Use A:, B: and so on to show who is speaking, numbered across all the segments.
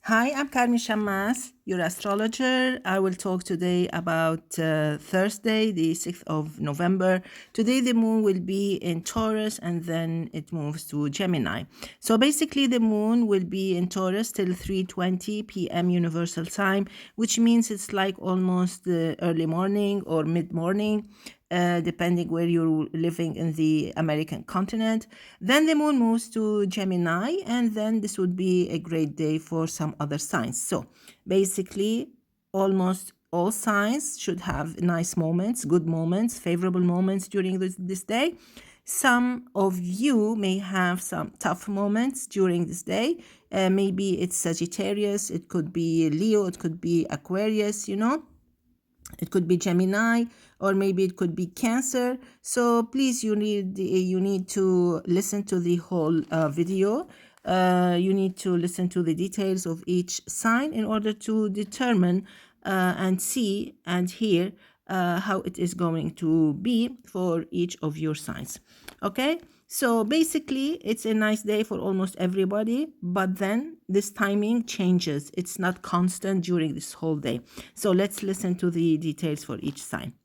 A: Hi, I'm Carmen Chammas, your astrologer. I will talk today about Thursday, the 6th of November. Today, the moon will be in Taurus and then it moves to Gemini. So basically, the moon will be in Taurus till 3:20 p.m. Universal Time, which means it's like almost the early morning or mid-morning. Depending where you're living in the American continent. Then the moon moves to Gemini, and then this would be a great day for some other signs. So basically, almost all signs should have nice moments, good moments, favorable moments during this day. Some of you may have some tough moments during this day. Maybe it's Sagittarius, it could be Leo, it could be Aquarius, It could be Gemini, or maybe it could be Cancer. So please, you need to listen to the whole video. You need to listen to the details of each sign in order to determine and see and hear how it is going to be for each of your signs. Okay, so basically it's a nice day for almost everybody, but then this timing changes. It's not constant during this whole day. So let's listen to the details for each sign.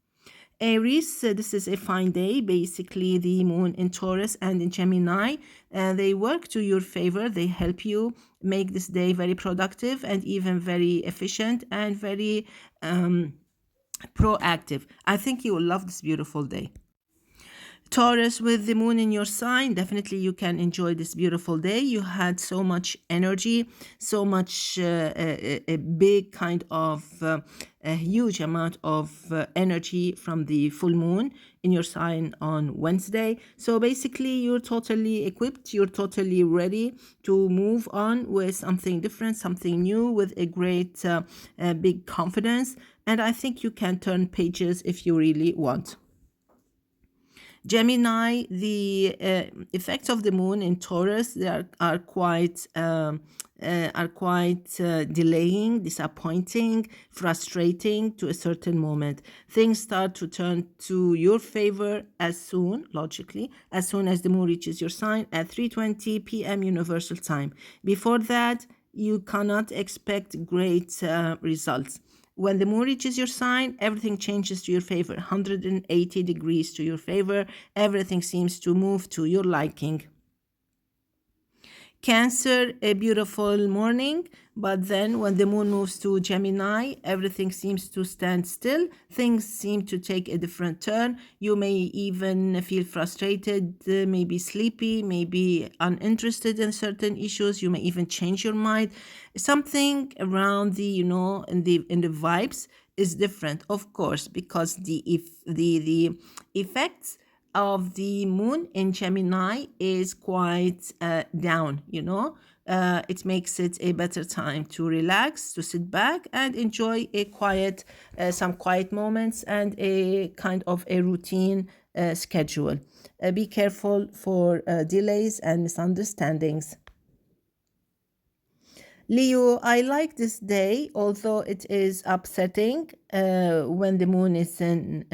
A: Aries, this is a fine day. Basically, the moon in Taurus and in Gemini, they work to your favor. They help you make this day very productive and even very efficient and very proactive. I think you will love this beautiful day. Taurus, with the moon in your sign, definitely you can enjoy this beautiful day. You had so much energy, so much, a big kind of, a huge amount of energy from the full moon in your sign on Wednesday. So basically, you're totally equipped, you're totally ready to move on with something different, something new, with a great, big confidence. And I think you can turn pages if you really want. Gemini, the effects of the moon in Taurus, they are quite delaying, disappointing, frustrating to a certain moment. Things start to turn to your favor as soon, logically, as soon as the moon reaches your sign at 3:20 p.m. Universal Time. Before that, you cannot expect great results. When the moon reaches your sign, everything changes to your favor, 180 degrees to your favor. Everything seems to move to your liking. Cancer, a beautiful morning, but then when the moon moves to Gemini, everything seems to stand still. Things seem to take a different turn. You may even feel frustrated, maybe sleepy, maybe uninterested in certain issues. You may even change your mind. Something around the, in the vibes is different, of course, because the effects of the moon in Gemini is quite down, it makes it a better time to relax, to sit back and enjoy some quiet moments and a kind of a routine schedule. Be careful for delays and misunderstandings. Leo, I like this day, although it is upsetting when the moon is in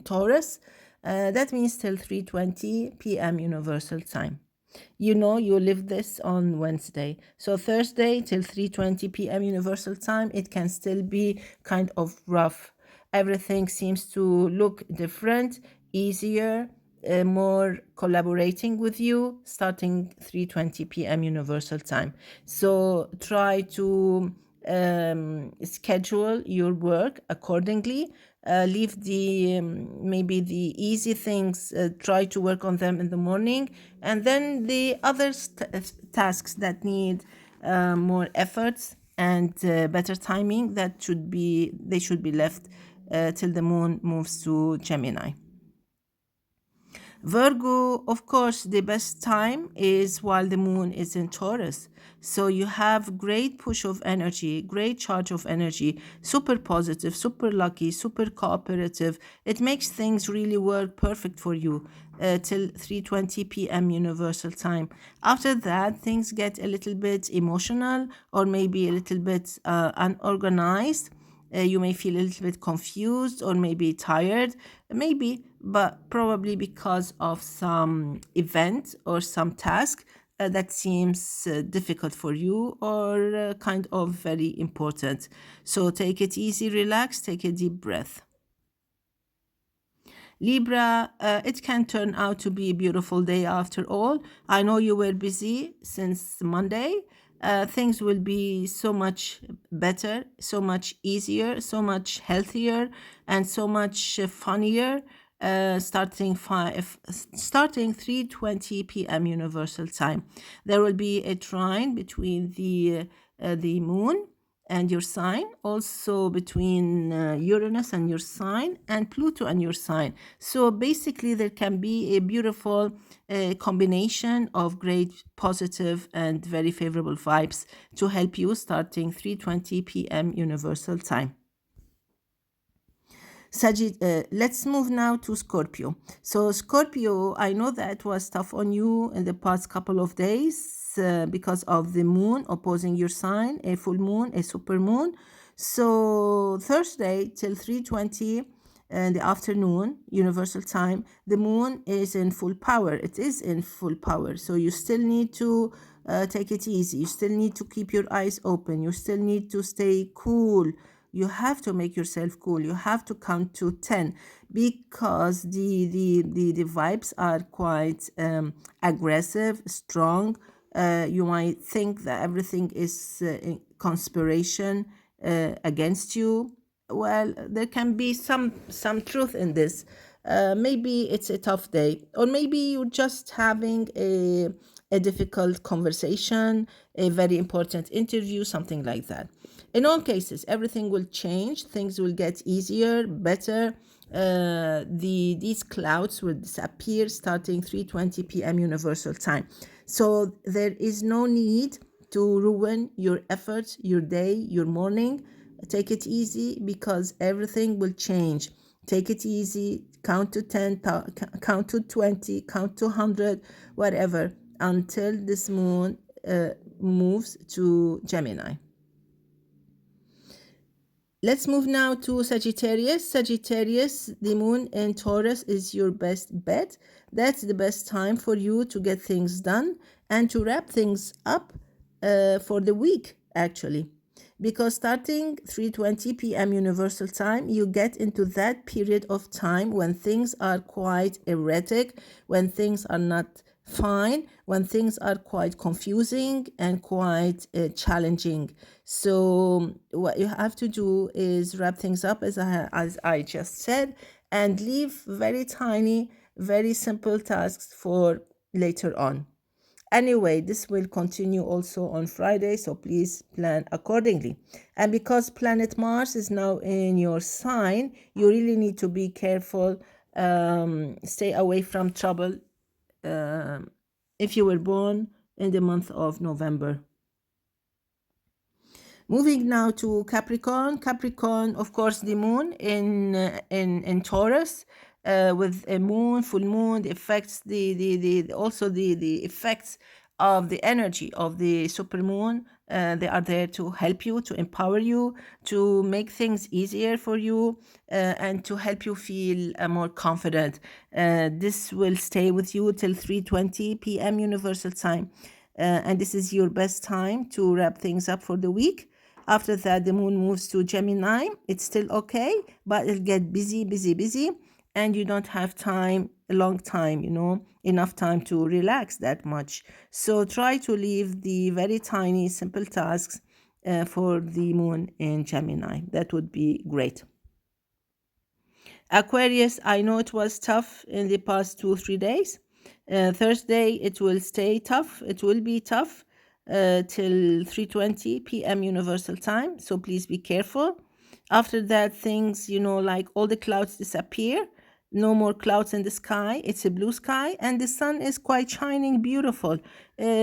A: Taurus. That means till 3:20 p.m. Universal Time. You live this on Wednesday. So Thursday till 3:20 p.m. Universal Time, it can still be kind of rough. Everything seems to look different, easier, more collaborating with you starting 3:20 p.m. Universal Time. So try to schedule your work accordingly. Leave the maybe the easy things, try to work on them in the morning, and then the other tasks that need more efforts and better timing, they should be left till the moon moves to Gemini. Virgo, of course, the best time is while the moon is in Taurus. So you have great push of energy, great charge of energy, super positive, super lucky, super cooperative. It makes things really work perfect for you till 3:20 p.m. Universal Time. After that, things get a little bit emotional or maybe a little bit unorganized. You may feel a little bit confused or maybe tired, maybe, but probably because of some event or some task that seems difficult for you or kind of very important. So take it easy, relax, take a deep breath. Libra, it can turn out to be a beautiful day after all. I know you were busy since Monday. Things will be so much better, so much easier, so much healthier, and so much funnier. Starting 3:20 p.m. Universal Time, there will be a trine between the moon and your sign, also between Uranus and your sign, and Pluto and your sign. So basically, there can be a beautiful combination of great positive and very favorable vibes to help you starting 3:20 p.m. Universal Time. Let's move now to Scorpio. So Scorpio, I know that was tough on you in the past couple of days because of the moon opposing your sign, a full moon, a super moon. So Thursday till 3:20 in the afternoon, Universal Time, the moon is in full power. It is in full power. So you still need to take it easy. You still need to keep your eyes open. You still need to stay cool. You have to make yourself cool. You have to count to 10 because the vibes are quite aggressive, strong. You might think that everything is in conspiration against you. Well, there can be some truth in this. Maybe it's a tough day, or maybe you're just having a difficult conversation, a very important interview, something like that. In all cases, everything will change. Things will get easier, better. These clouds will disappear starting 3:20 p.m. Universal Time. So there is no need to ruin your efforts, your day, your morning. Take it easy because everything will change. Take it easy. Count to 10, count to 20, count to 100, whatever, until this moon moves to Gemini. Let's move now to Sagittarius. Sagittarius, the moon in Taurus is your best bet. That's the best time for you to get things done and to wrap things up for the week, actually. Because starting 3:20 p.m. Universal Time, you get into that period of time when things are quite erratic, when things are not fine, when things are quite confusing and quite challenging. So what you have to do is wrap things up as I just said, and leave very tiny, very simple tasks for later on. Anyway, this will continue also on Friday, so please plan accordingly. And because planet Mars is now in your sign, you really need to be careful, stay away from trouble if you were born in the month of November. Moving now to Capricorn. Capricorn, of course, the moon in Taurus, with a moon, full moon, the effects, also the effects of the energy of the supermoon. They are there to help you, to empower you, to make things easier for you, and to help you feel more confident. This will stay with you till 3:20 p.m. Universal Time. And this is your best time to wrap things up for the week. After that, the moon moves to Gemini. It's still okay, but it'll get busy, busy, busy. And you don't have time, a long time, enough time to relax that much. So try to leave the very tiny, simple tasks for the moon in Gemini. That would be great. Aquarius, I know it was tough in the past 2-3 days. Thursday, it will stay tough. It will be tough till 3:20 p.m. Universal Time. So please be careful. After that, things, like all the clouds disappear. No more clouds in the sky. It's a blue sky, and the sun is quite shining, beautiful.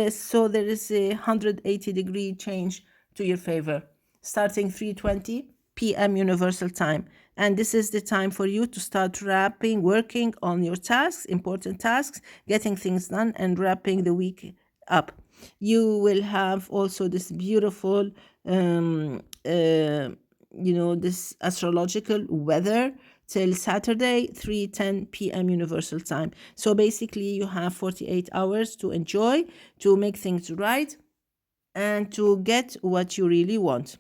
A: So there is a 180-degree change to your favor, starting 3:20 p.m. Universal Time. And this is the time for you to start wrapping, working on your tasks, important tasks, getting things done, and wrapping the week up. You will have also this beautiful, this astrological weather till Saturday, 3:10 p.m. Universal Time. So basically, you have 48 hours to enjoy, to make things right, and to get what you really want.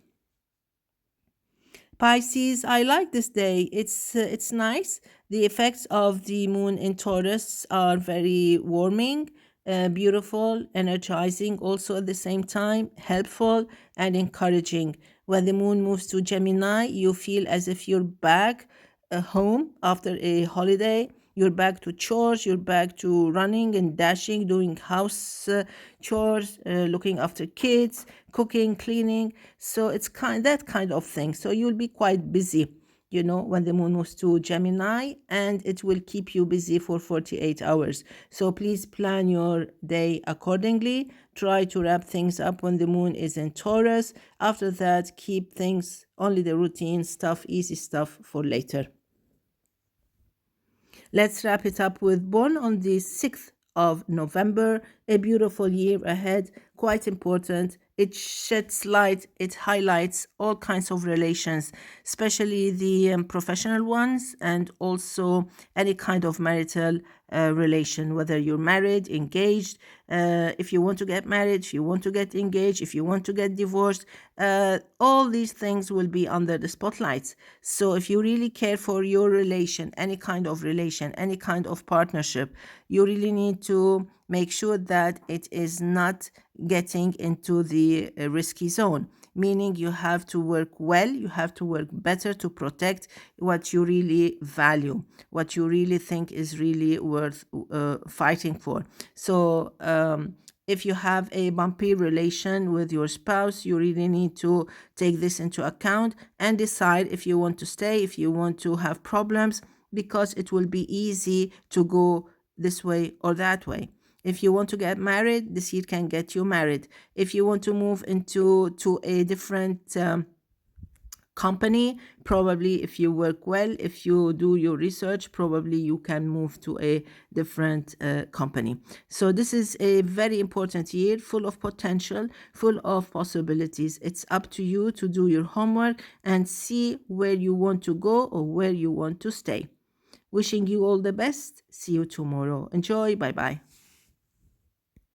A: Pisces, I like this day. It's nice. The effects of the moon in Taurus are very warming, beautiful, energizing, also at the same time, helpful and encouraging. When the moon moves to Gemini, you feel as if you're back home after a holiday. You're back to chores, you're back to running and dashing, doing house chores, looking after kids, cooking, cleaning. So it's that kind of thing. So you'll be quite busy, when the moon moves to Gemini, and it will keep you busy for 48 hours. So please plan your day accordingly. Try to wrap things up when the moon is in Taurus. After that, keep things, only the routine stuff, easy stuff for later. Let's wrap it up with Born on the 6th of November. A beautiful year ahead, quite important. It sheds light, it highlights all kinds of relations, especially the professional ones, and also any kind of marital relation, whether you're married, engaged, if you want to get married, if you want to get engaged, if you want to get divorced, all these things will be under the spotlights. So if you really care for your relation, any kind of relation, any kind of partnership, you really need to make sure that it is not getting into the risky zone, meaning you have to work well, you have to work better to protect what you really value, what you really think is really worth fighting for. So if you have a bumpy relation with your spouse, you really need to take this into account and decide if you want to stay, if you want to have problems, because it will be easy to go this way or that way. If you want to get married, this year can get you married. If you want to move into a different company, probably if you work well, if you do your research, probably you can move to a different company. So this is a very important year, full of potential, full of possibilities. It's up to you to do your homework and see where you want to go or where you want to stay. Wishing you all the best. See you tomorrow. Enjoy. Bye bye.